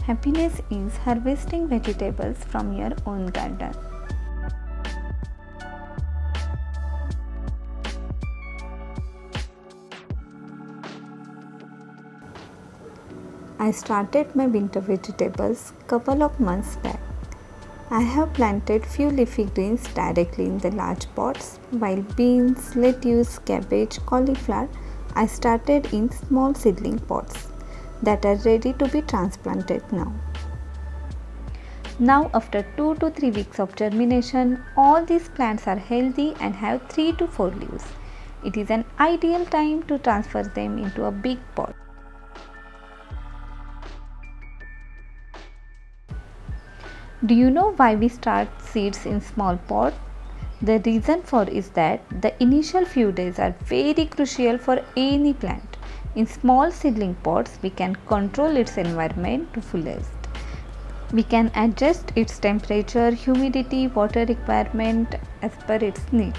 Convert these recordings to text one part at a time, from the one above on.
Happiness is harvesting vegetables from your own garden. I started my winter vegetables couple of months back. I have planted few leafy greens directly in the large pots, while beans, lettuce, cabbage, cauliflower I started in small seedling pots that are ready to be transplanted now. Now after 2 to 3 weeks of germination, all these plants are healthy and have 3 to 4 leaves. It is an ideal time to transfer them into a big pot. Do you know why we start seeds in small pot? The reason for is that the initial few days are very crucial for any plant. In small seedling pots, we can control its environment to fullest. We can adjust its temperature, humidity, water requirement as per its need.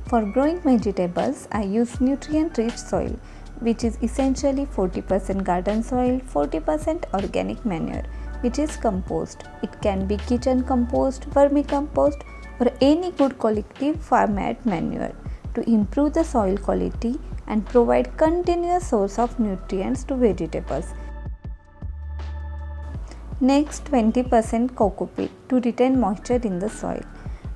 For growing vegetables, I use nutrient-rich soil, which is essentially 40% garden soil, 40% organic manure, which is compost. It can be kitchen compost, vermicompost, or any good quality farmyard manure to improve the soil quality and provide continuous source of nutrients to vegetables. Next, 20% coco peat to retain moisture in the soil.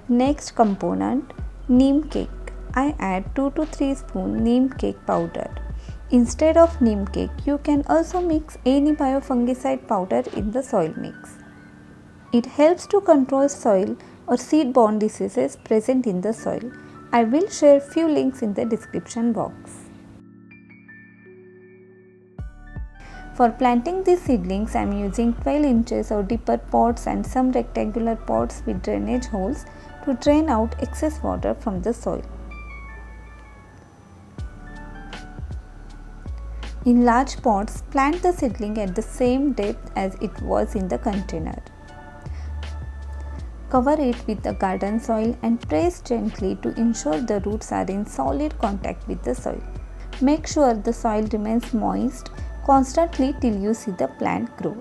Next component, neem cake. I add 2 to 3 spoon neem cake powder. Instead of neem cake, you can also mix any biofungicide powder in the soil mix. It helps to control soil or seed-borne diseases present in the soil. I will share few links in the description box. For planting these seedlings, I am using 12 inches or deeper pots and some rectangular pots with drainage holes to drain out excess water from the soil. In large pots, plant the seedling at the same depth as it was in the container. Cover it with the garden soil and press gently to ensure the roots are in solid contact with the soil. Make sure the soil remains moist constantly till you see the plant grow.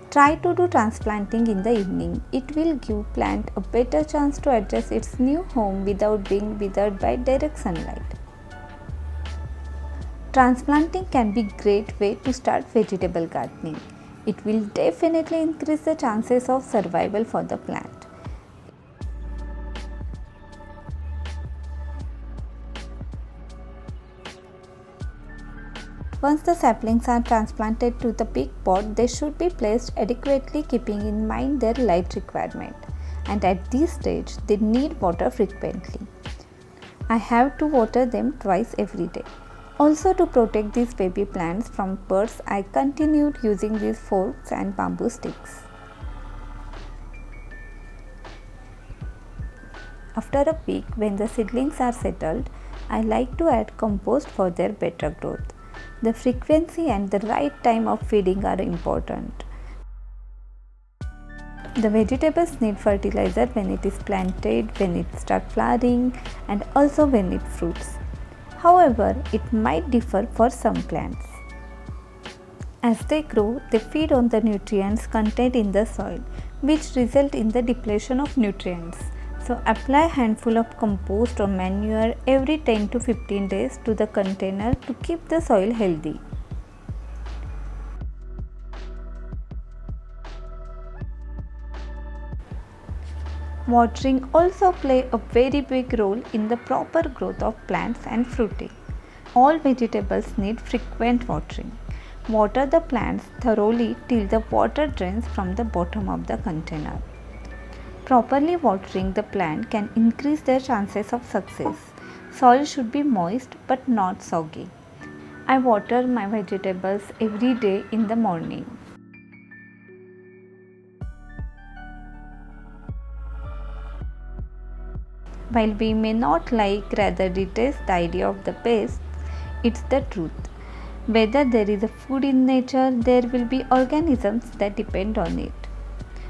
Try to do transplanting in the evening. It will give plant a better chance to adjust its new home without being withered by direct sunlight. Transplanting can be a great way to start vegetable gardening. It will definitely increase the chances of survival for the plant. Once the saplings are transplanted to the big pot, they should be placed adequately, keeping in mind their light requirement. And at this stage, they need water frequently. I have to water them twice every day. Also, to protect these baby plants from birds, I continued using these forks and bamboo sticks. After a week, when the seedlings are settled, I like to add compost for their better growth. The frequency and the right time of feeding are important. The vegetables need fertilizer when it is planted, when it starts flowering, and also when it fruits. However, it might differ for some plants. As they grow, they feed on the nutrients contained in the soil, which result in the depletion of nutrients. So, apply a handful of compost or manure every 10 to 15 days to the container to keep the soil healthy. Watering also plays a very big role in the proper growth of plants and fruiting. All vegetables need frequent watering. Water the plants thoroughly till the water drains from the bottom of the container. Properly watering the plant can increase their chances of success. Soil should be moist but not soggy. I water my vegetables every day in the morning. While we may not like, rather detest the idea of the pest, it's the truth. Whether there is a food in nature, there will be organisms that depend on it.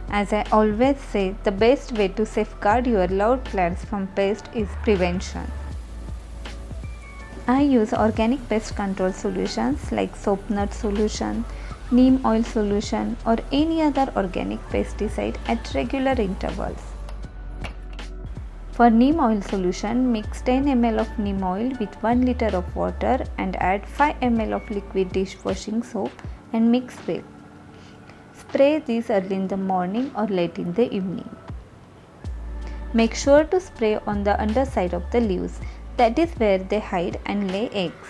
As I always say, the best way to safeguard your loved plants from pests is prevention. I use organic pest control solutions like soap nut solution, neem oil solution or any other organic pesticide at regular intervals. For neem oil solution, mix 10 ml of neem oil with 1 liter of water and add 5 ml of liquid dishwashing soap and mix well. Spray this early in the morning or late in the evening. Make sure to spray on the underside of the leaves, that is where they hide and lay eggs.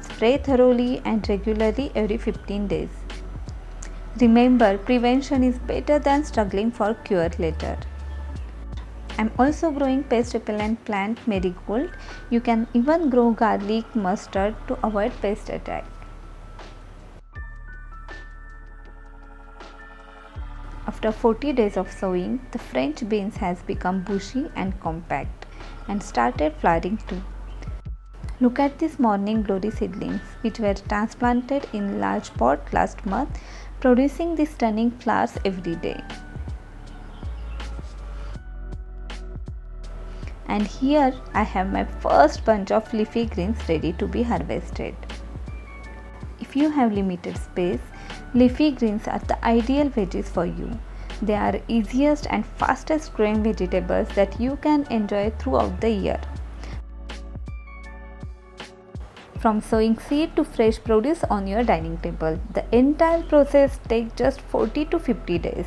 Spray thoroughly and regularly every 15 days. Remember, prevention is better than struggling for cure later. I am also growing pest repellent plant marigold. You can even grow garlic mustard to avoid pest attack. After 40 days of sowing, the French beans has become bushy and compact and started flowering too. Look at these morning glory seedlings which were transplanted in large pot last month, producing these stunning flowers every day. And here I have my first bunch of leafy greens ready to be harvested. If you have limited space, leafy greens are the ideal veggies for you. They are easiest and fastest growing vegetables that you can enjoy throughout the year. From sowing seed to fresh produce on your dining table, the entire process takes just 40 to 50 days.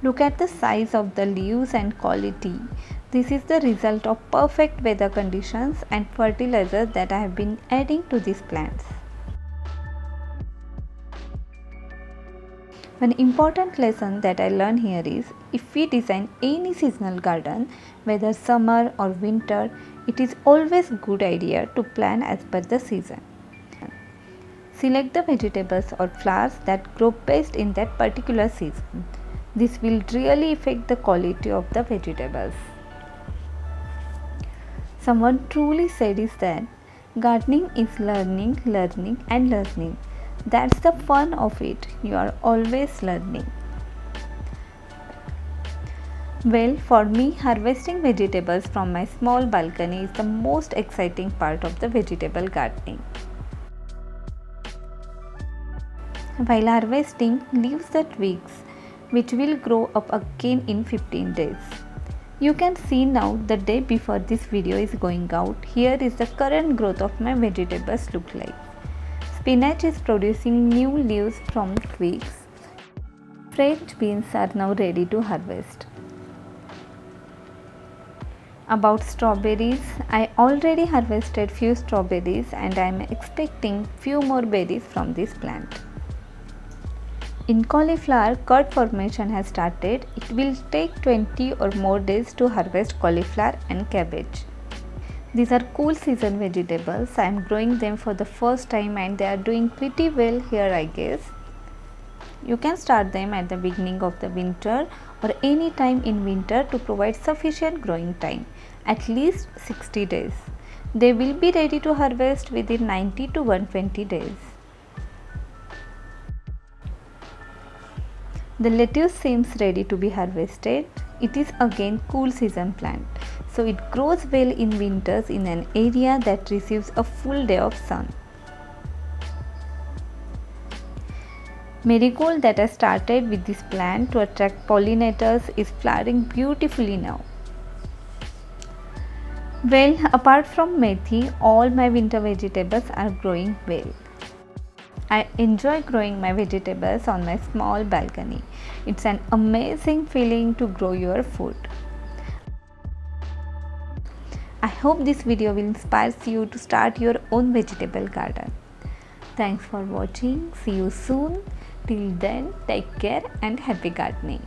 Look at the size of the leaves and quality. This is the result of perfect weather conditions and fertilizer that I have been adding to these plants. One important lesson that I learned here is, if we design any seasonal garden, whether summer or winter, it is always a good idea to plan as per the season. Select the vegetables or flowers that grow best in that particular season. This will really affect the quality of the vegetables. Someone truly said is that gardening is learning, learning and learning. That's the fun of it. You are always learning. Well, for me, harvesting vegetables from my small balcony is the most exciting part of the vegetable gardening. While harvesting, leaves the twigs, which will grow up again in 15 days. You can see now the day before this video is going out. Here is the current growth of my vegetables look like. Spinach is producing new leaves from twigs. French beans are now ready to harvest. About strawberries, I already harvested few strawberries and I am expecting few more berries from this plant. In cauliflower, cud formation has started. It will take 20 or more days to harvest cauliflower and cabbage. These are cool season vegetables. I am growing them for the first time and they are doing pretty well here, I guess. You can start them at the beginning of the winter or any time in winter to provide sufficient growing time, at least 60 days. They will be ready to harvest within 90 to 120 days. The lettuce seems ready to be harvested. It is again cool season plant, so it grows well in winters in an area that receives a full day of sun. Marigold that I started with this plant to attract pollinators is flowering beautifully now. Well, apart from methi, all my winter vegetables are growing well. I enjoy growing my vegetables on my small balcony. It's an amazing feeling to grow your food. I hope this video will inspire you to start your own vegetable garden. Thanks for watching. See you soon. Till then, take care and happy gardening.